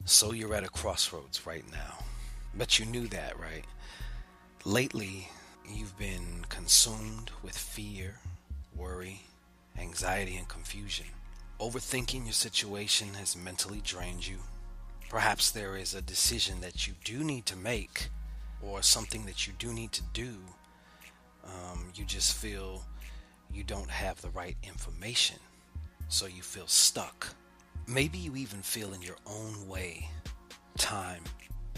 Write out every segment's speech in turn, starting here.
So you're at a crossroads right now. But you knew that, right? Lately, you've been consumed with fear, worry, anxiety, and confusion. Overthinking your situation has mentally drained you. Perhaps there is a decision that you do need to make or something that you do need to do. You just feel you don't have the right information, so you feel stuck. Maybe you even feel in your own way time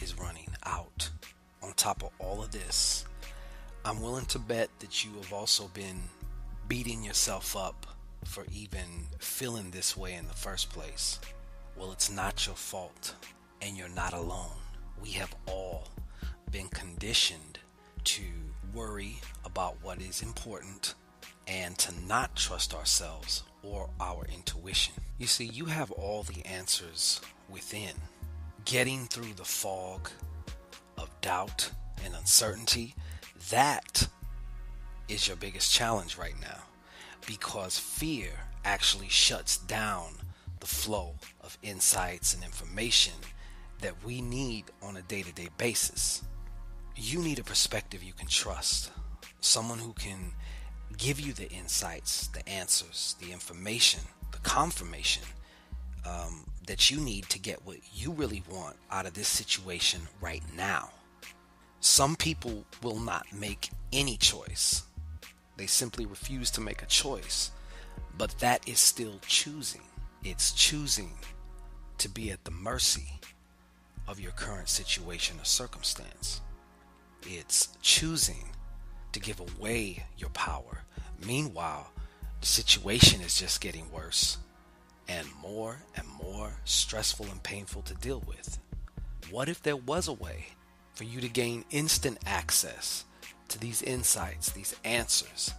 is running out. On top of all of this, I'm willing to bet that you have also been beating yourself up for even feeling this way in the first place. Well, it's not your fault, and you're not alone. We have all been conditioned to worry about what is important and to not trust ourselves or our intuition. You see, you have all the answers within. Getting through the fog of doubt and uncertainty, that is your biggest challenge right now, because fear actually shuts down the flow of insights and information that we need on a day-to-day basis. You need a perspective you can trust, someone who can give you the insights, the answers, the information, the confirmation that you need to get what you really want out of this situation right now. Some people will not make any choice. They simply refuse to make a choice. But that is still choosing. It's choosing to be at the mercy of your current situation or circumstance. It's choosing to give away your power. Meanwhile, the situation is just getting worse and more stressful and painful to deal with. What if there was a way for you to gain instant access to these insights, these answers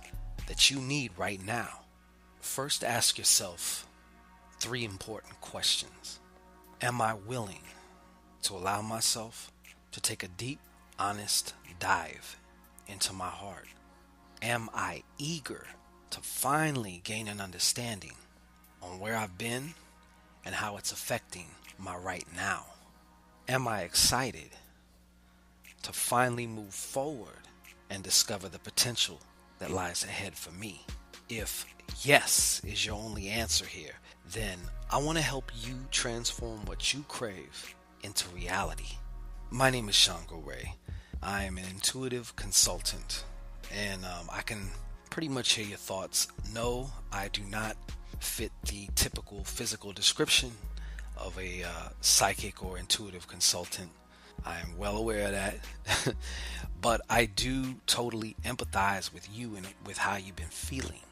that you need right now? First, ask yourself 3 important questions. Am I willing to allow myself to take a deep, honest dive into my heart? Am I eager to finally gain an understanding on where I've been and how it's affecting my right now? Am I excited to finally move forward and discover the potential that lies ahead for me? If yes is your only answer here, then I want to help you transform what you crave into reality. My name is ShanGO. I am an intuitive consultant, and I can pretty much hear your thoughts. No, I do not fit the typical physical description of a psychic or intuitive consultant. I am well aware of that. But I do totally empathize with you and with how you've been feeling.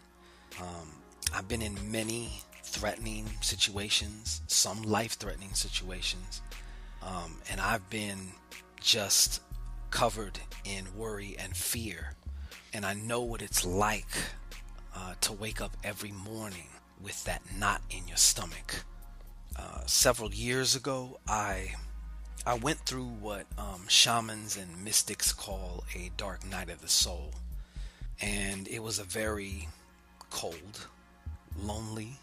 I've been in many threatening situations, some life-threatening situations, and I've been just covered in worry and fear. And I know what it's like to wake up every morning with that knot in your stomach. Several years ago, I went through what shamans and mystics call a dark night of the soul. And it was a very cold, lonely,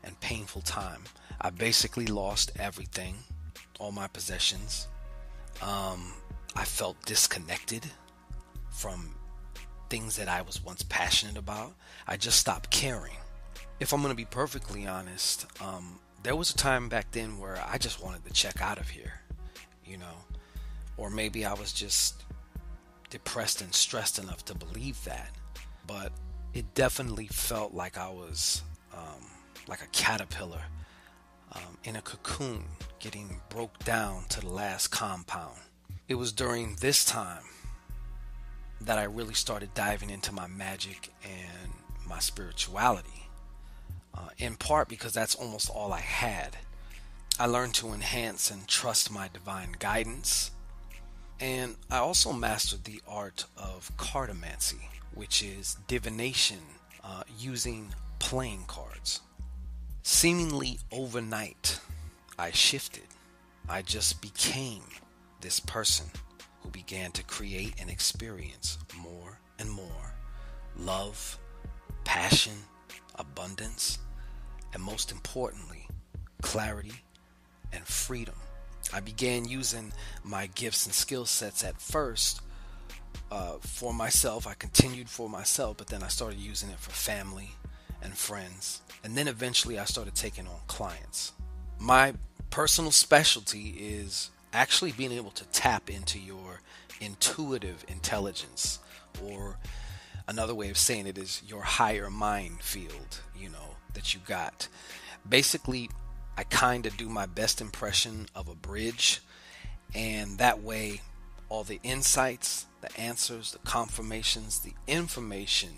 and painful time. I basically lost everything, all my possessions. I felt disconnected from things that I was once passionate about. I just stopped caring. If I'm going to be perfectly honest, there was a time back then where I just wanted to check out of here, or maybe I was just depressed and stressed enough to believe that. But it definitely felt like I was like a caterpillar in a cocoon getting broke down to the last compound. It was during this time that I really started diving into my magic and my spirituality, in part because that's almost all I had. I learned to enhance and trust my divine guidance, and I also mastered the art of cartomancy, which is divination using playing cards. Seemingly overnight, I shifted. I just became this person who began to create and experience more and more love, passion, abundance, and most importantly, clarity and freedom. I began using my gifts and skill sets at first for myself. I continued for myself, but then I started using it for family and friends. And then eventually I started taking on clients. My personal specialty is actually being able to tap into your intuitive intelligence, or another way of saying it is your higher mind field, that you got. Basically, I kind of do my best impression of a bridge, and that way all the insights, the answers, the confirmations, the information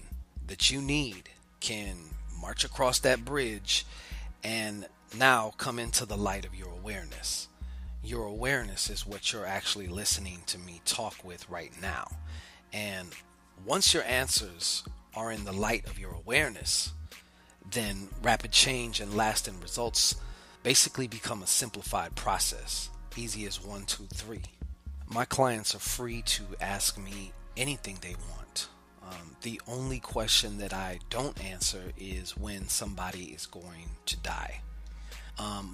that you need can march across that bridge and now come into the light of your awareness. Your awareness is what you're actually listening to me talk with right now. And once your answers are in the light of your awareness, then rapid change and lasting results basically become a simplified process. Easy as 1, 2, 3. My clients are free to ask me anything they want. The only question that I don't answer is when somebody is going to die.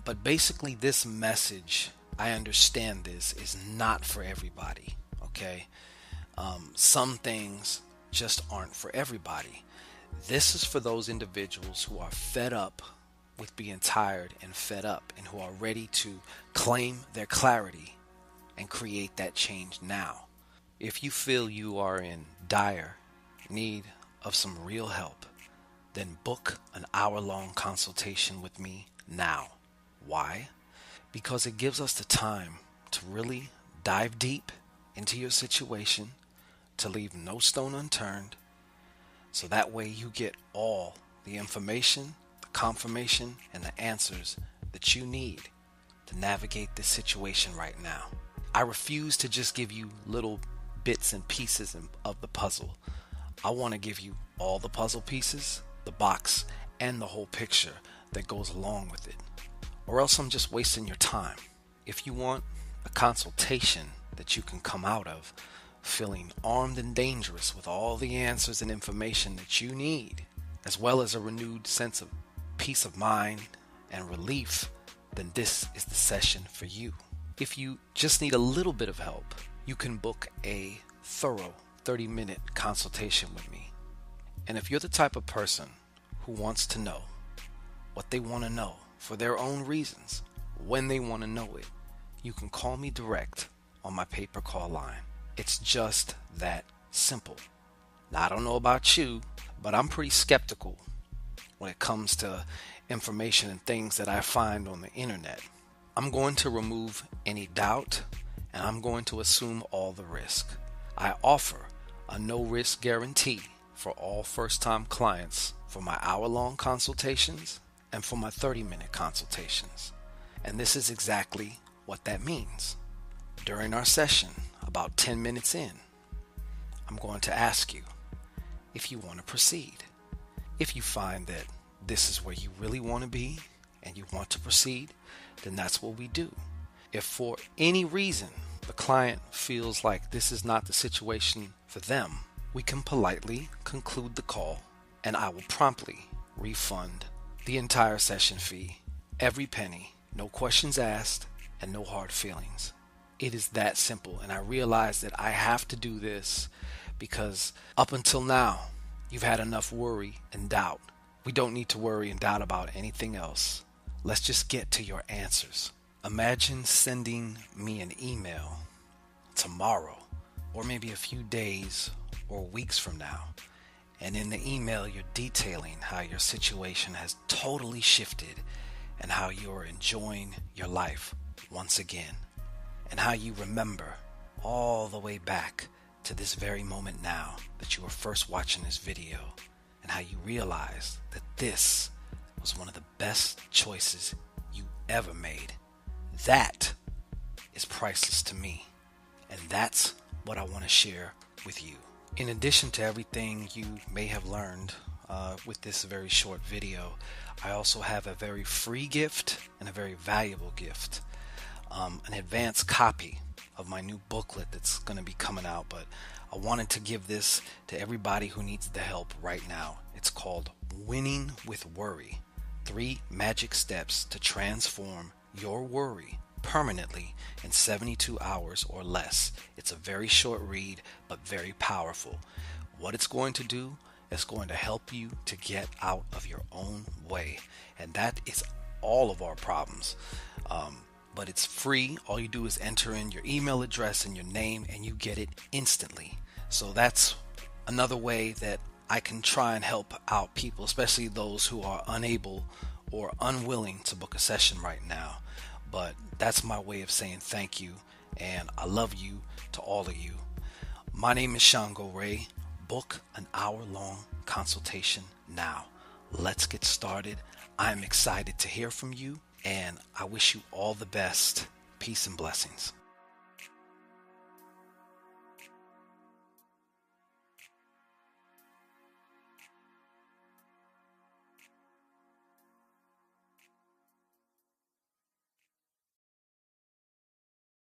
But basically this message, I understand this, is not for everybody, okay? Some things just aren't for everybody. This is for those individuals who are fed up with being tired and fed up, and who are ready to claim their clarity and create that change now. If you feel you are in dire need of some real help, then book an hour-long consultation with me now. Why? Because it gives us the time to really dive deep into your situation, to leave no stone unturned, so that way you get all the information, the confirmation, and the answers that you need to navigate this situation right now. I refuse to just give you little bits and pieces of the puzzle. I want to give you all the puzzle pieces, the box, and the whole picture that goes along with it. Or else I'm just wasting your time. If you want a consultation that you can come out of feeling armed and dangerous with all the answers and information that you need, as well as a renewed sense of peace of mind and relief, then this is the session for you. If you just need a little bit of help, you can book a thorough 30-minute consultation with me. And if you're the type of person who wants to know what they want to know for their own reasons, when they want to know it, you can call me direct on my pay-per-call line. It's just that simple. Now, I don't know about you, but I'm pretty skeptical when it comes to information and things that I find on the internet. I'm going to remove any doubt, and I'm going to assume all the risk. I offer a no-risk guarantee for all first-time clients for my hour-long consultations and for my 30-minute consultations. And this is exactly what that means. During our session, about 10 minutes in, I'm going to ask you if you want to proceed. If you find that this is where you really want to be and you want to proceed, then that's what we do. If for any reason the client feels like this is not the situation for them, we can politely conclude the call, and I will promptly refund the entire session fee, every penny, no questions asked, and no hard feelings. It is that simple, and I realize that I have to do this because up until now, you've had enough worry and doubt. We don't need to worry and doubt about anything else. Let's just get to your answers. Imagine sending me an email tomorrow, or maybe a few days or weeks from now, and in the email you're detailing how your situation has totally shifted and how you're enjoying your life once again, and how you remember all the way back to this very moment now that you were first watching this video, and how you realized that this was one of the best choices you ever made. That is priceless to me, and that's what I want to share with you. In addition to everything you may have learned with this very short video, I also have a very free gift and a very valuable gift. An advanced copy of my new booklet that's going to be coming out, but I wanted to give this to everybody who needs the help right now. It's called Winning with Worry: 3 Magic Steps to Transform Your Worry permanently in 72 hours or less. It's a very short read, but very powerful. What it's going to do, it's going to help you to get out of your own way. And that is all of our problems. But it's free. All you do is enter in your email address and your name, and you get it instantly. So that's another way that I can try and help out people, especially those who are unable or unwilling to book a session right now. But that's my way of saying thank you, and I love you to all of you. My name is ShanGO Ray. Book an hour-long consultation now. Let's get started. I'm excited to hear from you, and I wish you all the best. Peace and blessings.